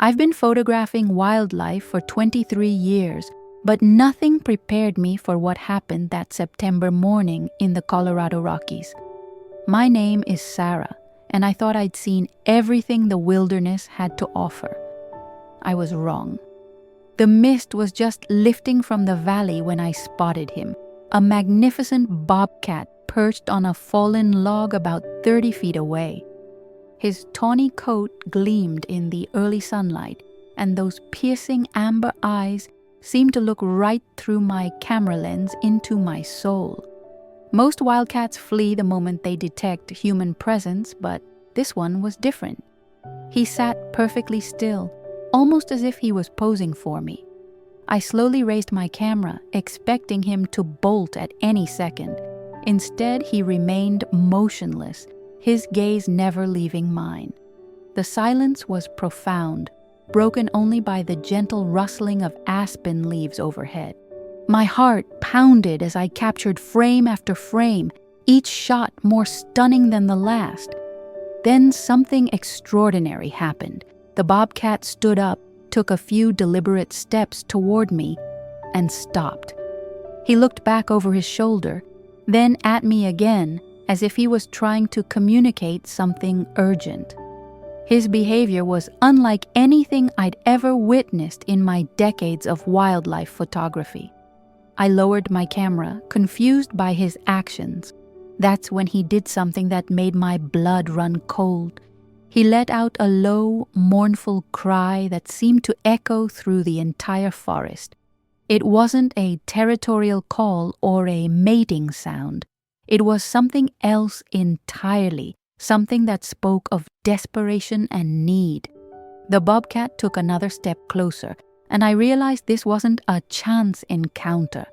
I've been photographing wildlife for 23 years, but nothing prepared me for what happened that September morning in the Colorado Rockies. My name is Sarah, and I thought I'd seen everything the wilderness had to offer. I was wrong. The mist was just lifting from the valley when I spotted him, a magnificent bobcat perched on a fallen log about 30 feet away. His tawny coat gleamed in the early sunlight, and those piercing amber eyes seemed to look right through my camera lens into my soul. Most wildcats flee the moment they detect human presence, but this one was different. He sat perfectly still, almost as if he was posing for me. I slowly raised my camera, expecting him to bolt at any second. Instead, he remained motionless, his gaze never leaving mine. The silence was profound, broken only by the gentle rustling of aspen leaves overhead. My heart pounded as I captured frame after frame, each shot more stunning than the last. Then something extraordinary happened. The bobcat stood up, took a few deliberate steps toward me, and stopped. He looked back over his shoulder, then at me again, as if he was trying to communicate something urgent. His behavior was unlike anything I'd ever witnessed in my decades of wildlife photography. I lowered my camera, confused by his actions. That's when he did something that made my blood run cold. He let out a low, mournful cry that seemed to echo through the entire forest. It wasn't a territorial call or a mating sound. It was something else entirely, something that spoke of desperation and need. The bobcat took another step closer, and I realized this wasn't a chance encounter.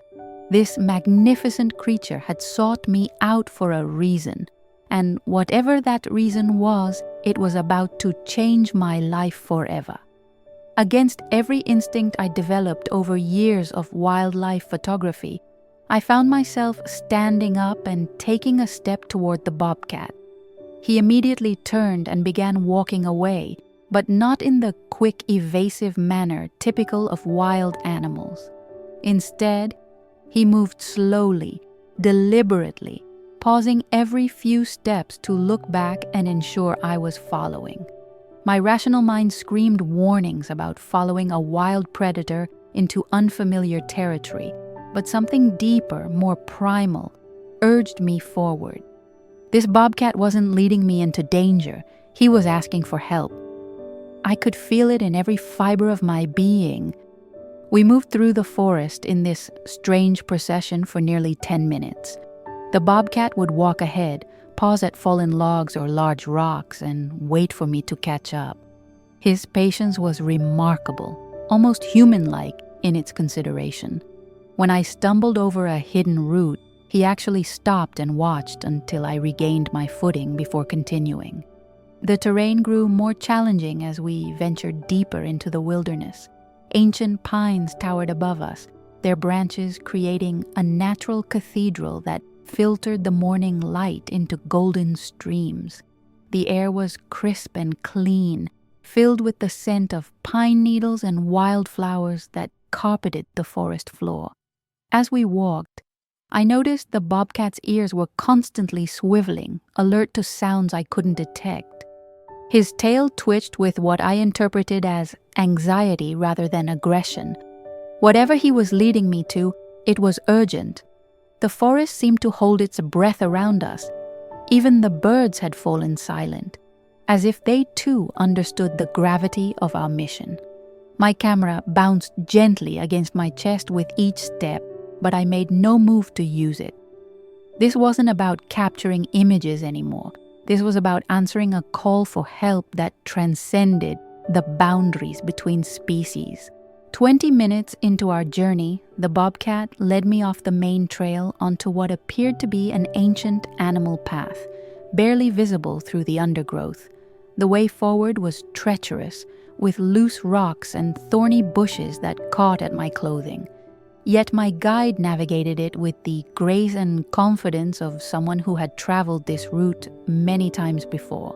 This magnificent creature had sought me out for a reason, and whatever that reason was, it was about to change my life forever. Against every instinct I developed over years of wildlife photography, I found myself standing up and taking a step toward the bobcat. He immediately turned and began walking away, but not in the quick, evasive manner typical of wild animals. Instead, he moved slowly, deliberately, pausing every few steps to look back and ensure I was following. My rational mind screamed warnings about following a wild predator into unfamiliar territory, but something deeper, more primal, urged me forward. This bobcat wasn't leading me into danger. He was asking for help. I could feel it in every fiber of my being. We moved through the forest in this strange procession for nearly 10 minutes. The bobcat would walk ahead, pause at fallen logs or large rocks, and wait for me to catch up. His patience was remarkable, almost human-like in its consideration. When I stumbled over a hidden root, he actually stopped and watched until I regained my footing before continuing. The terrain grew more challenging as we ventured deeper into the wilderness. Ancient pines towered above us, their branches creating a natural cathedral that filtered the morning light into golden streams. The air was crisp and clean, filled with the scent of pine needles and wildflowers that carpeted the forest floor. As we walked, I noticed the bobcat's ears were constantly swiveling, alert to sounds I couldn't detect. His tail twitched with what I interpreted as anxiety rather than aggression. Whatever he was leading me to, it was urgent. The forest seemed to hold its breath around us. Even the birds had fallen silent, as if they too understood the gravity of our mission. My camera bounced gently against my chest with each step, but I made no move to use it. This wasn't about capturing images anymore. This was about answering a call for help that transcended the boundaries between species. 20 minutes into our journey, the bobcat led me off the main trail onto what appeared to be an ancient animal path, barely visible through the undergrowth. The way forward was treacherous, with loose rocks and thorny bushes that caught at my clothing. Yet my guide navigated it with the grace and confidence of someone who had traveled this route many times before.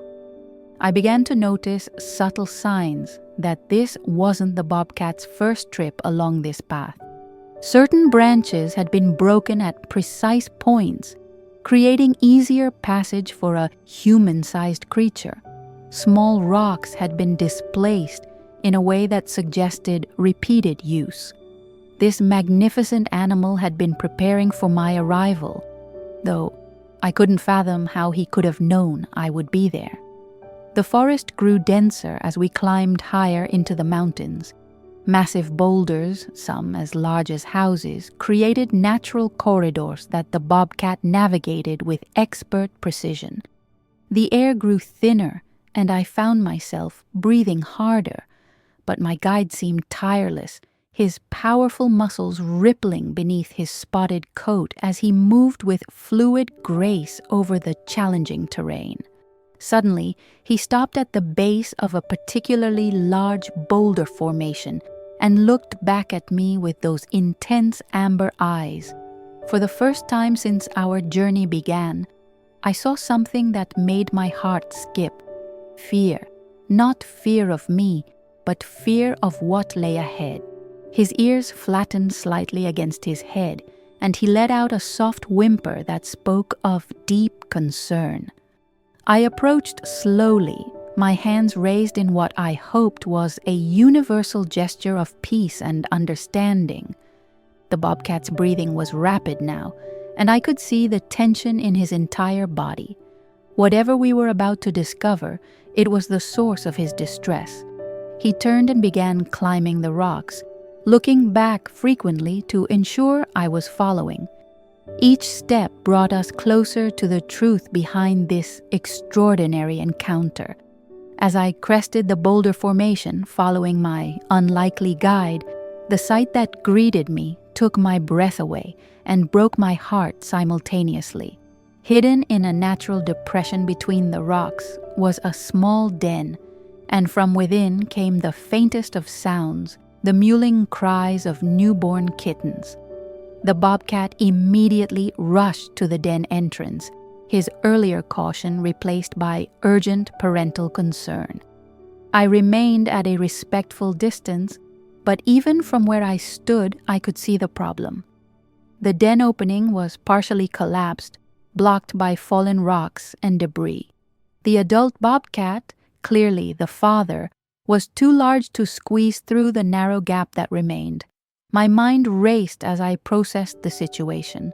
I began to notice subtle signs that this wasn't the bobcat's first trip along this path. Certain branches had been broken at precise points, creating easier passage for a human-sized creature. Small rocks had been displaced in a way that suggested repeated use. This magnificent animal had been preparing for my arrival, though I couldn't fathom how he could have known I would be there. The forest grew denser as we climbed higher into the mountains. Massive boulders, some as large as houses, created natural corridors that the bobcat navigated with expert precision. The air grew thinner, and I found myself breathing harder, but my guide seemed tireless, his powerful muscles rippling beneath his spotted coat as he moved with fluid grace over the challenging terrain. Suddenly, he stopped at the base of a particularly large boulder formation and looked back at me with those intense amber eyes. For the first time since our journey began, I saw something that made my heart skip. Fear. Not fear of me, but fear of what lay ahead. His ears flattened slightly against his head, and he let out a soft whimper that spoke of deep concern. I approached slowly, my hands raised in what I hoped was a universal gesture of peace and understanding. The bobcat's breathing was rapid now, and I could see the tension in his entire body. Whatever we were about to discover, it was the source of his distress. He turned and began climbing the rocks, looking back frequently to ensure I was following. Each step brought us closer to the truth behind this extraordinary encounter. As I crested the boulder formation, following my unlikely guide, the sight that greeted me took my breath away and broke my heart simultaneously. Hidden in a natural depression between the rocks was a small den, and from within came the faintest of sounds, the mewling cries of newborn kittens. The bobcat immediately rushed to the den entrance, his earlier caution replaced by urgent parental concern. I remained at a respectful distance, but even from where I stood, I could see the problem. The den opening was partially collapsed, blocked by fallen rocks and debris. The adult bobcat, clearly the father, was too large to squeeze through the narrow gap that remained. My mind raced as I processed the situation.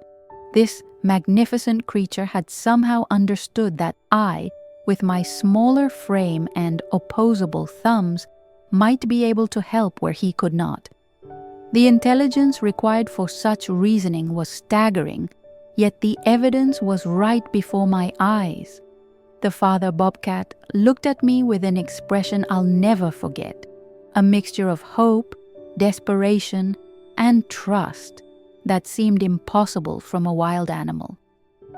This magnificent creature had somehow understood that I, with my smaller frame and opposable thumbs, might be able to help where he could not. The intelligence required for such reasoning was staggering, yet the evidence was right before my eyes. The father bobcat looked at me with an expression I'll never forget, a mixture of hope, desperation, and trust that seemed impossible from a wild animal.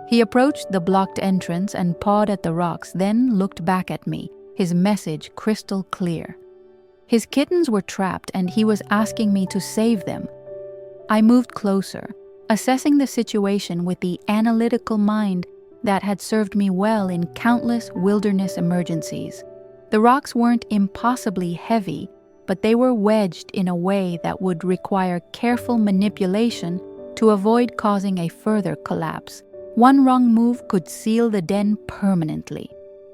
He approached the blocked entrance and pawed at the rocks, then looked back at me, his message crystal clear. His kittens were trapped and he was asking me to save them. I moved closer, assessing the situation with the analytical mind that had served me well in countless wilderness emergencies. The rocks weren't impossibly heavy, but they were wedged in a way that would require careful manipulation to avoid causing a further collapse. One wrong move could seal the den permanently.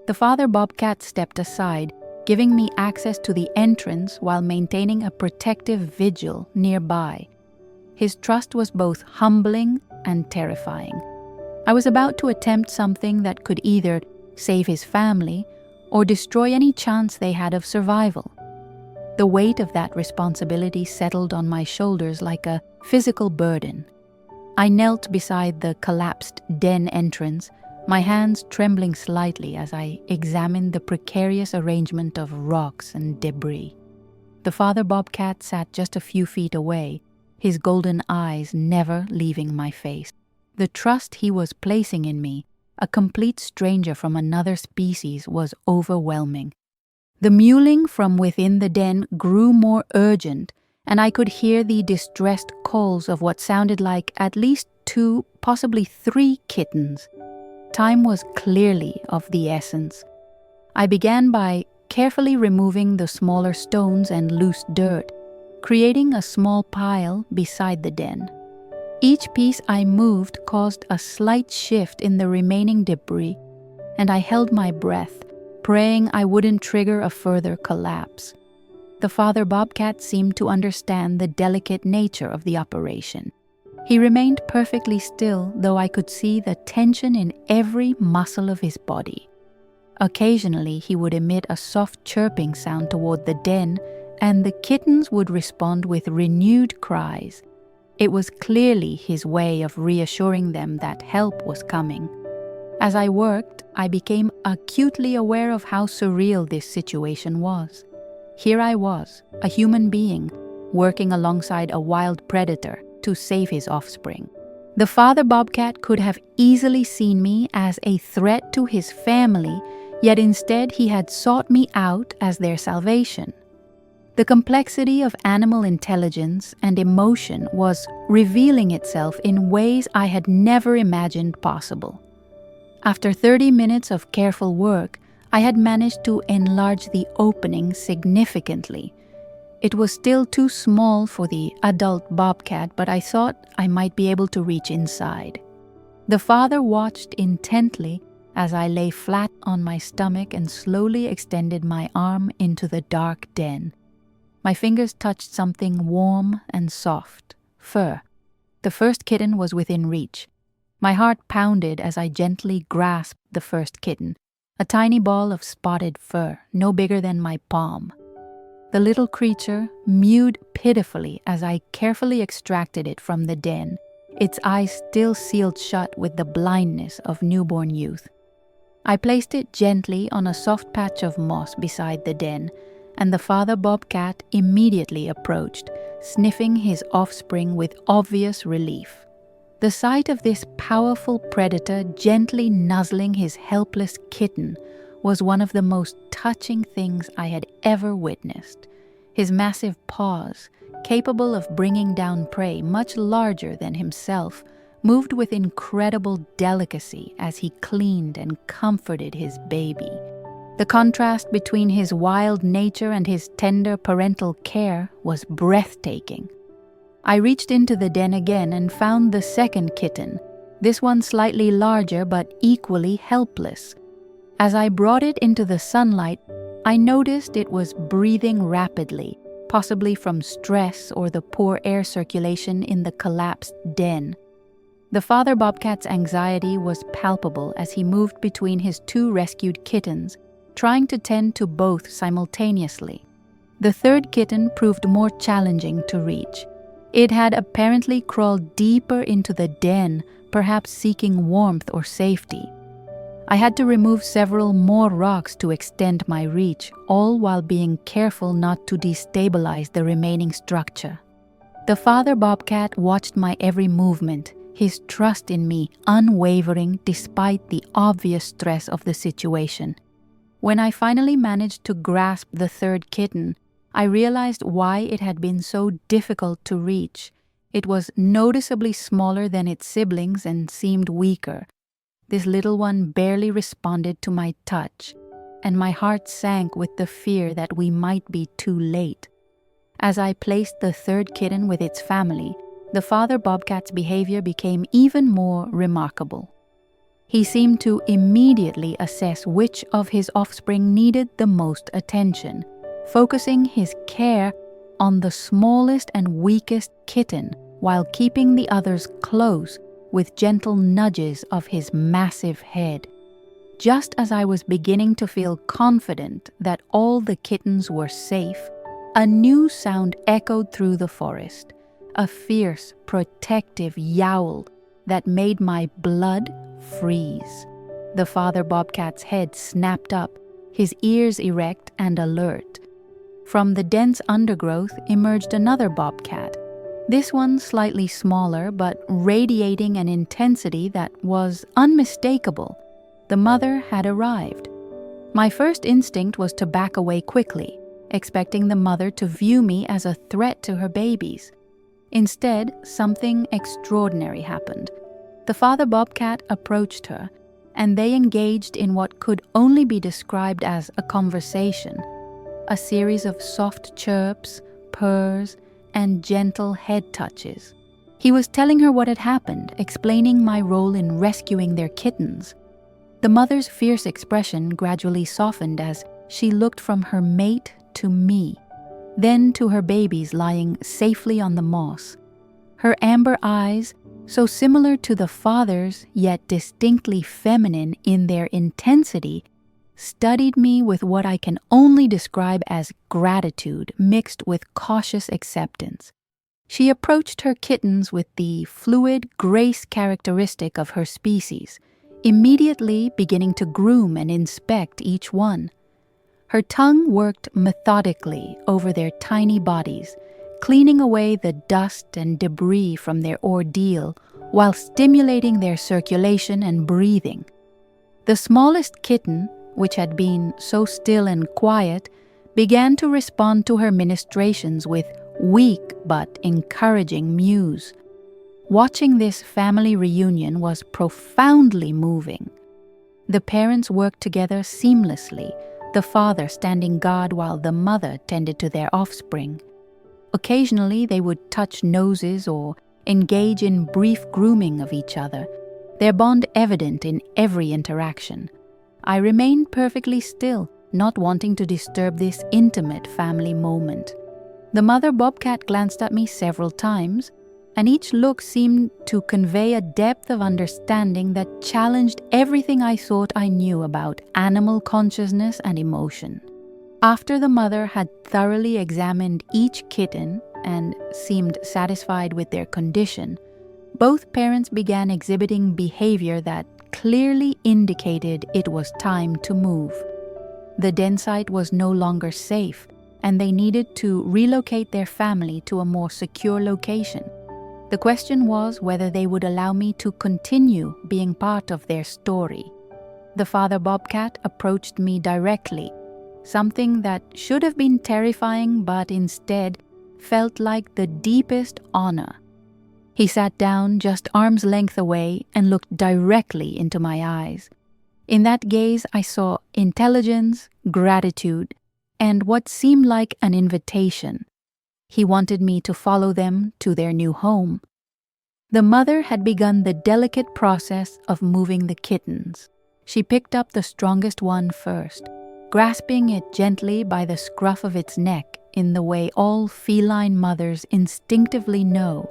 The father bobcat stepped aside, giving me access to the entrance while maintaining a protective vigil nearby. His trust was both humbling and terrifying. I was about to attempt something that could either save his family or destroy any chance they had of survival. The weight of that responsibility settled on my shoulders like a physical burden. I knelt beside the collapsed den entrance, my hands trembling slightly as I examined the precarious arrangement of rocks and debris. The father bobcat sat just a few feet away, his golden eyes never leaving my face. The trust he was placing in me, a complete stranger from another species, was overwhelming. The mewling from within the den grew more urgent, and I could hear the distressed calls of what sounded like at least 2, possibly 3 kittens. Time was clearly of the essence. I began by carefully removing the smaller stones and loose dirt, creating a small pile beside the den. Each piece I moved caused a slight shift in the remaining debris, and I held my breath, praying I wouldn't trigger a further collapse. The father bobcat seemed to understand the delicate nature of the operation. He remained perfectly still, though I could see the tension in every muscle of his body. Occasionally, he would emit a soft chirping sound toward the den, and the kittens would respond with renewed cries. It was clearly his way of reassuring them that help was coming. As I worked, I became acutely aware of how surreal this situation was. Here I was, a human being, working alongside a wild predator to save his offspring. The father bobcat could have easily seen me as a threat to his family, yet instead he had sought me out as their salvation. The complexity of animal intelligence and emotion was revealing itself in ways I had never imagined possible. After 30 minutes of careful work, I had managed to enlarge the opening significantly. It was still too small for the adult bobcat, but I thought I might be able to reach inside. The father watched intently as I lay flat on my stomach and slowly extended my arm into the dark den. My fingers touched something warm and soft, fur. The first kitten was within reach. My heart pounded as I gently grasped the first kitten, a tiny ball of spotted fur, no bigger than my palm. The little creature mewed pitifully as I carefully extracted it from the den, its eyes still sealed shut with the blindness of newborn youth. I placed it gently on a soft patch of moss beside the den, and the father bobcat immediately approached, sniffing his offspring with obvious relief. The sight of this powerful predator gently nuzzling his helpless kitten was one of the most touching things I had ever witnessed. His massive paws, capable of bringing down prey much larger than himself, moved with incredible delicacy as he cleaned and comforted his baby. The contrast between his wild nature and his tender parental care was breathtaking. I reached into the den again and found the second kitten, this one slightly larger but equally helpless. As I brought it into the sunlight, I noticed it was breathing rapidly, possibly from stress or the poor air circulation in the collapsed den. The father bobcat's anxiety was palpable as he moved between his two rescued kittens, trying to tend to both simultaneously. The third kitten proved more challenging to reach. It had apparently crawled deeper into the den, perhaps seeking warmth or safety. I had to remove several more rocks to extend my reach, all while being careful not to destabilize the remaining structure. The father bobcat watched my every movement, his trust in me unwavering despite the obvious stress of the situation. When I finally managed to grasp the third kitten, I realized why it had been so difficult to reach. It was noticeably smaller than its siblings and seemed weaker. This little one barely responded to my touch, and my heart sank with the fear that we might be too late. As I placed the third kitten with its family, the father bobcat's behavior became even more remarkable. He seemed to immediately assess which of his offspring needed the most attention, focusing his care on the smallest and weakest kitten while keeping the others close with gentle nudges of his massive head. Just as I was beginning to feel confident that all the kittens were safe, a new sound echoed through the forest, a fierce, protective yowl that made my blood freeze. The father bobcat's head snapped up, his ears erect and alert. From the dense undergrowth emerged another bobcat, this one slightly smaller but radiating an intensity that was unmistakable. The mother had arrived. My first instinct was to back away quickly, expecting the mother to view me as a threat to her babies. Instead, something extraordinary happened. The father bobcat approached her, and they engaged in what could only be described as a conversation, a series of soft chirps, purrs, and gentle head touches. He was telling her what had happened, explaining my role in rescuing their kittens. The mother's fierce expression gradually softened as she looked from her mate to me, then to her babies lying safely on the moss. Her amber eyes, so similar to the father's yet distinctly feminine in their intensity, studied me with what I can only describe as gratitude mixed with cautious acceptance. She approached her kittens with the fluid grace characteristic of her species, immediately beginning to groom and inspect each one. Her tongue worked methodically over their tiny bodies, cleaning away the dust and debris from their ordeal while stimulating their circulation and breathing. The smallest kitten, which had been so still and quiet, began to respond to her ministrations with weak but encouraging mews. Watching this family reunion was profoundly moving. The parents worked together seamlessly, the father standing guard while the mother tended to their offspring. Occasionally, they would touch noses or engage in brief grooming of each other, their bond evident in every interaction. I remained perfectly still, not wanting to disturb this intimate family moment. The mother bobcat glanced at me several times, and each look seemed to convey a depth of understanding that challenged everything I thought I knew about animal consciousness and emotion. After the mother had thoroughly examined each kitten and seemed satisfied with their condition, both parents began exhibiting behavior that clearly indicated it was time to move. The den site was no longer safe, and they needed to relocate their family to a more secure location. The question was whether they would allow me to continue being part of their story. The father bobcat approached me directly, something that should have been terrifying but instead felt like the deepest honor. He sat down just arm's length away and looked directly into my eyes. In that gaze I saw intelligence, gratitude, and what seemed like an invitation. He wanted me to follow them to their new home. The mother had begun the delicate process of moving the kittens. She picked up the strongest one first, grasping it gently by the scruff of its neck in the way all feline mothers instinctively know.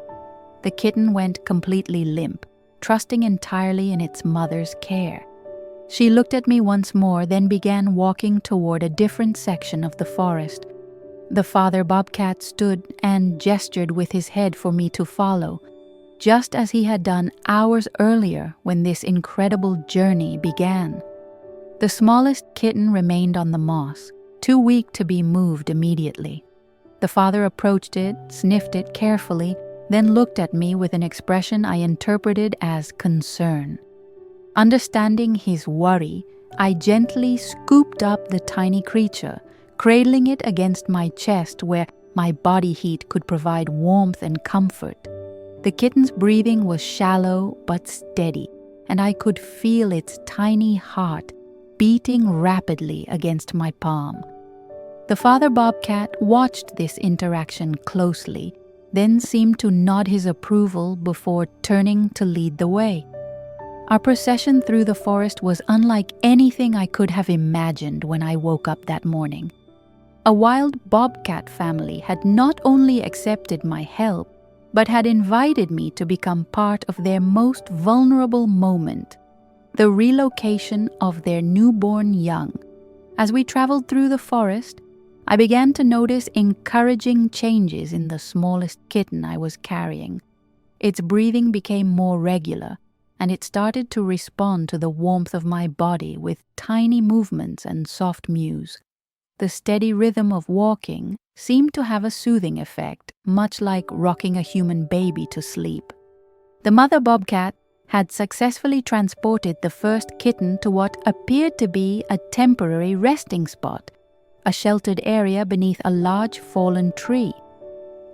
The kitten went completely limp, trusting entirely in its mother's care. She looked at me once more, then began walking toward a different section of the forest. The father bobcat stood and gestured with his head for me to follow, just as he had done hours earlier when this incredible journey began. The smallest kitten remained on the moss, too weak to be moved immediately. The father approached it, sniffed it carefully, then looked at me with an expression I interpreted as concern. Understanding his worry, I gently scooped up the tiny creature, cradling it against my chest where my body heat could provide warmth and comfort. The kitten's breathing was shallow but steady, and I could feel its tiny heart beating rapidly against my palm. The father bobcat watched this interaction closely, then seemed to nod his approval before turning to lead the way. Our procession through the forest was unlike anything I could have imagined when I woke up that morning. A wild bobcat family had not only accepted my help, but had invited me to become part of their most vulnerable moment, the relocation of their newborn young. As we traveled through the forest, I began to notice encouraging changes in the smallest kitten I was carrying. Its breathing became more regular, and it started to respond to the warmth of my body with tiny movements and soft mews. The steady rhythm of walking seemed to have a soothing effect, much like rocking a human baby to sleep. The mother bobcat had successfully transported the first kitten to what appeared to be a temporary resting spot, a sheltered area beneath a large fallen tree.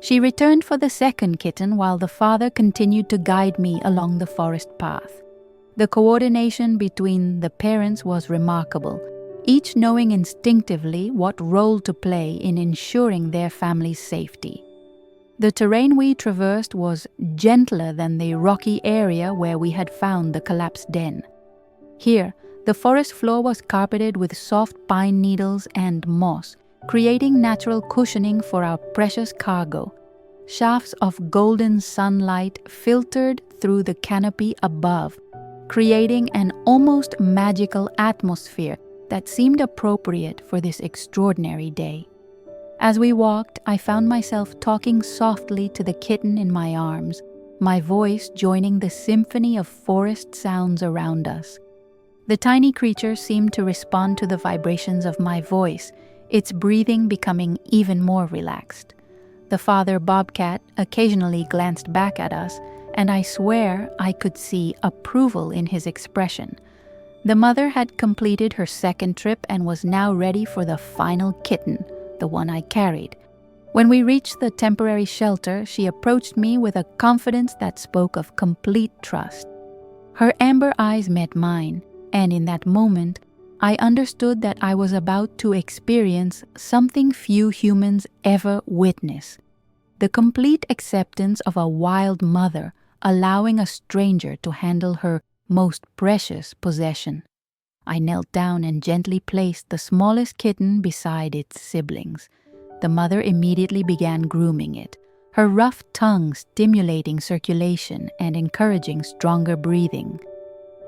She returned for the second kitten while the father continued to guide me along the forest path. The coordination between the parents was remarkable, each knowing instinctively what role to play in ensuring their family's safety. The terrain we traversed was gentler than the rocky area where we had found the collapsed den. Here, the forest floor was carpeted with soft pine needles and moss, creating natural cushioning for our precious cargo. Shafts of golden sunlight filtered through the canopy above, creating an almost magical atmosphere that seemed appropriate for this extraordinary day. As we walked, I found myself talking softly to the kitten in my arms, my voice joining the symphony of forest sounds around us. The tiny creature seemed to respond to the vibrations of my voice, its breathing becoming even more relaxed. The father Bobcat occasionally glanced back at us, and I swear I could see approval in his expression. The mother had completed her second trip and was now ready for the final kitten, the one I carried. When we reached the temporary shelter, she approached me with a confidence that spoke of complete trust. Her amber eyes met mine, and in that moment, I understood that I was about to experience something few humans ever witness: the complete acceptance of a wild mother allowing a stranger to handle her most precious possession. I knelt down and gently placed the smallest kitten beside its siblings. The mother immediately began grooming it, her rough tongue stimulating circulation and encouraging stronger breathing.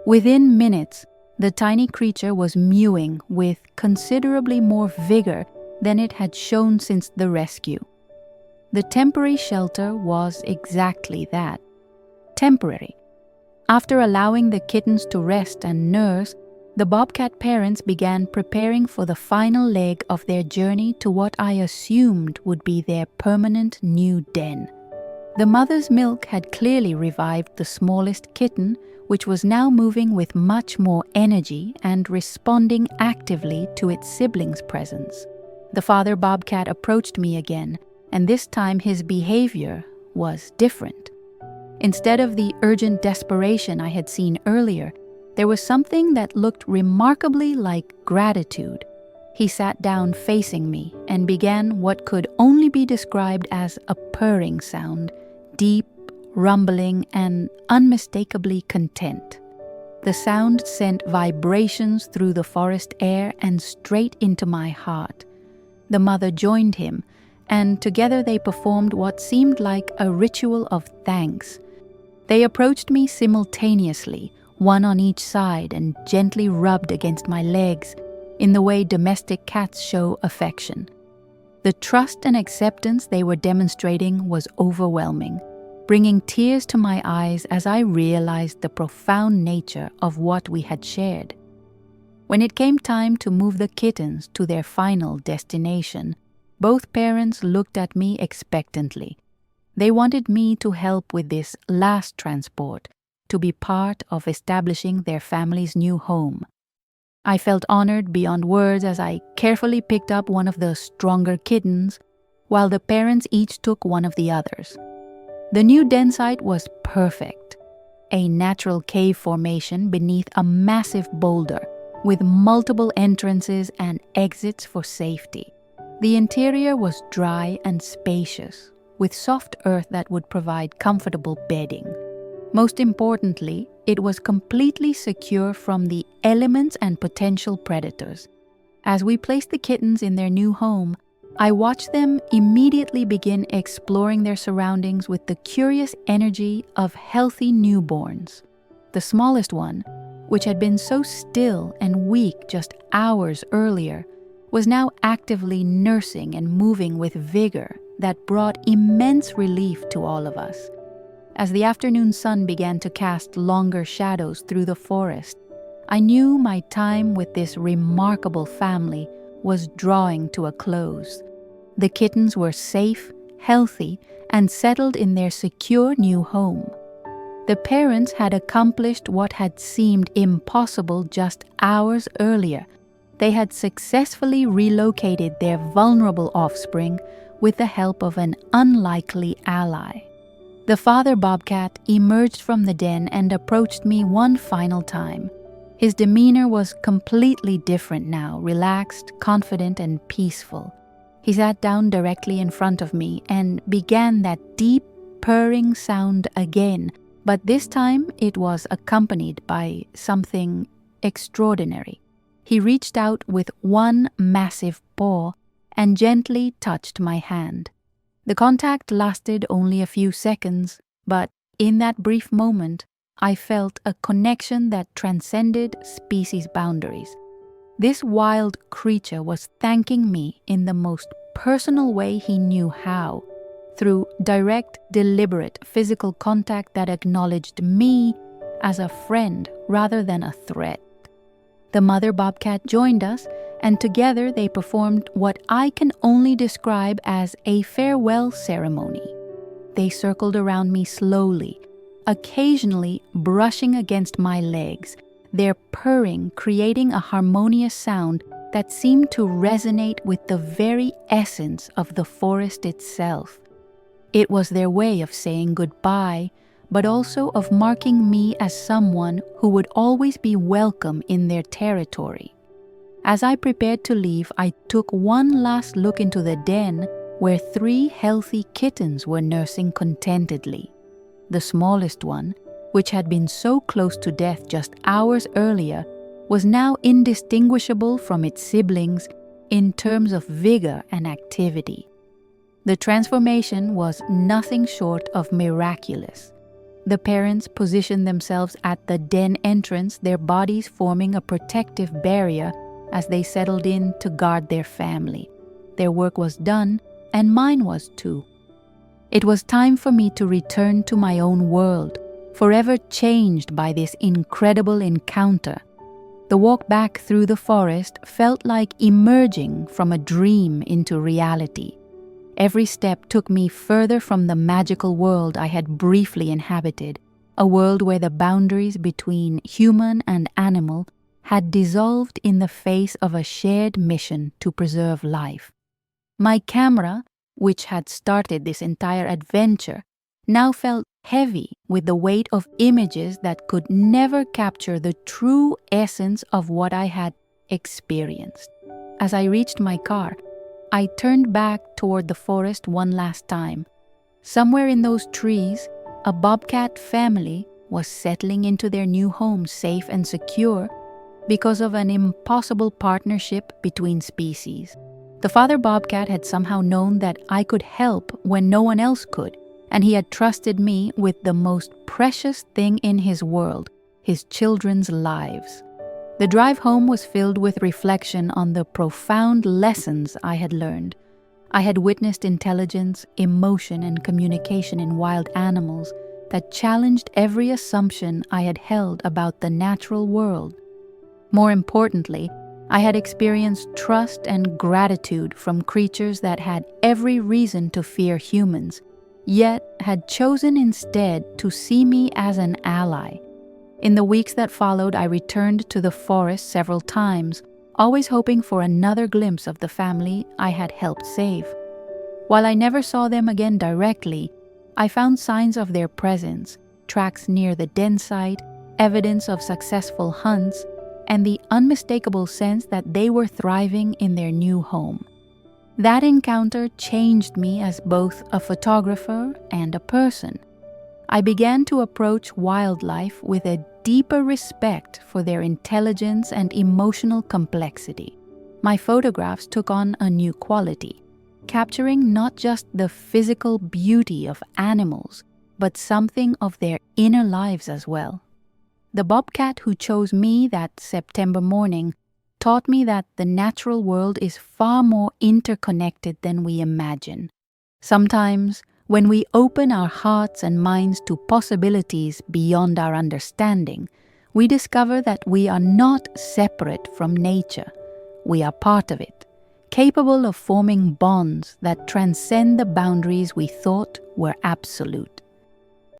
Within minutes, the tiny creature was mewing with considerably more vigor than it had shown since the rescue. The temporary shelter was exactly that: temporary. After allowing the kittens to rest and nurse, the Bobcat parents began preparing for the final leg of their journey to what I assumed would be their permanent new den. The mother's milk had clearly revived the smallest kitten, which was now moving with much more energy and responding actively to its siblings' presence. The father Bobcat approached me again, and this time his behavior was different. Instead of the urgent desperation I had seen earlier, there was something that looked remarkably like gratitude. He sat down facing me and began what could only be described as a purring sound, deep, rumbling, and unmistakably content. The sound sent vibrations through the forest air and straight into my heart. The mother joined him, and together they performed what seemed like a ritual of thanks. They approached me simultaneously, one on each side, and gently rubbed against my legs in the way domestic cats show affection. The trust and acceptance they were demonstrating was overwhelming, bringing tears to my eyes as I realized the profound nature of what we had shared. When it came time to move the kittens to their final destination, both parents looked at me expectantly. They wanted me to help with this last transport, to be part of establishing their family's new home. I felt honored beyond words as I carefully picked up one of the stronger kittens, while the parents each took one of the others. The new den site was perfect, a natural cave formation beneath a massive boulder, with multiple entrances and exits for safety. The interior was dry and spacious, with soft earth that would provide comfortable bedding. Most importantly, it was completely secure from the elements and potential predators. As we placed the kittens in their new home, I watched them immediately begin exploring their surroundings with the curious energy of healthy newborns. The smallest one, which had been so still and weak just hours earlier, was now actively nursing and moving with vigor that brought immense relief to all of us. As the afternoon sun began to cast longer shadows through the forest, I knew my time with this remarkable family was drawing to a close. The kittens were safe, healthy, and settled in their secure new home. The parents had accomplished what had seemed impossible just hours earlier. They had successfully relocated their vulnerable offspring with the help of an unlikely ally. The father bobcat emerged from the den and approached me one final time. His demeanor was completely different now, relaxed, confident, and peaceful. He sat down directly in front of me and began that deep, purring sound again, but this time it was accompanied by something extraordinary. He reached out with one massive paw and gently touched my hand. The contact lasted only a few seconds, but in that brief moment, I felt a connection that transcended species boundaries. This wild creature was thanking me in the most personal way he knew how, through direct, deliberate physical contact that acknowledged me as a friend rather than a threat. The mother bobcat joined us, and together they performed what I can only describe as a farewell ceremony. They circled around me slowly, occasionally brushing against my legs, their purring creating a harmonious sound that seemed to resonate with the very essence of the forest itself. It was their way of saying goodbye, but also of marking me as someone who would always be welcome in their territory. As I prepared to leave, I took one last look into the den where 3 healthy kittens were nursing contentedly. The smallest one, which had been so close to death just hours earlier, was now indistinguishable from its siblings in terms of vigor and activity. The transformation was nothing short of miraculous. The parents positioned themselves at the den entrance, their bodies forming a protective barrier as they settled in to guard their family. Their work was done, and mine was too. It was time for me to return to my own world, forever changed by this incredible encounter. The walk back through the forest felt like emerging from a dream into reality. Every step took me further from the magical world I had briefly inhabited, a world where the boundaries between human and animal had dissolved in the face of a shared mission to preserve life. My camera, which had started this entire adventure, now felt heavy with the weight of images that could never capture the true essence of what I had experienced. As I reached my car, I turned back toward the forest one last time. Somewhere in those trees, a bobcat family was settling into their new home safe and secure because of an impossible partnership between species. The father bobcat had somehow known that I could help when no one else could, and he had trusted me with the most precious thing in his world, his children's lives. The drive home was filled with reflection on the profound lessons I had learned. I had witnessed intelligence, emotion, and communication in wild animals that challenged every assumption I had held about the natural world. More importantly, I had experienced trust and gratitude from creatures that had every reason to fear humans, yet had chosen instead to see me as an ally. In the weeks that followed, I returned to the forest several times, always hoping for another glimpse of the family I had helped save. While I never saw them again directly, I found signs of their presence, tracks near the den site, evidence of successful hunts, and the unmistakable sense that they were thriving in their new home. That encounter changed me as both a photographer and a person. I began to approach wildlife with a deeper respect for their intelligence and emotional complexity. My photographs took on a new quality, capturing not just the physical beauty of animals, but something of their inner lives as well. The bobcat who chose me that September morning taught me that the natural world is far more interconnected than we imagine. Sometimes, when we open our hearts and minds to possibilities beyond our understanding, we discover that we are not separate from nature. We are part of it, capable of forming bonds that transcend the boundaries we thought were absolute.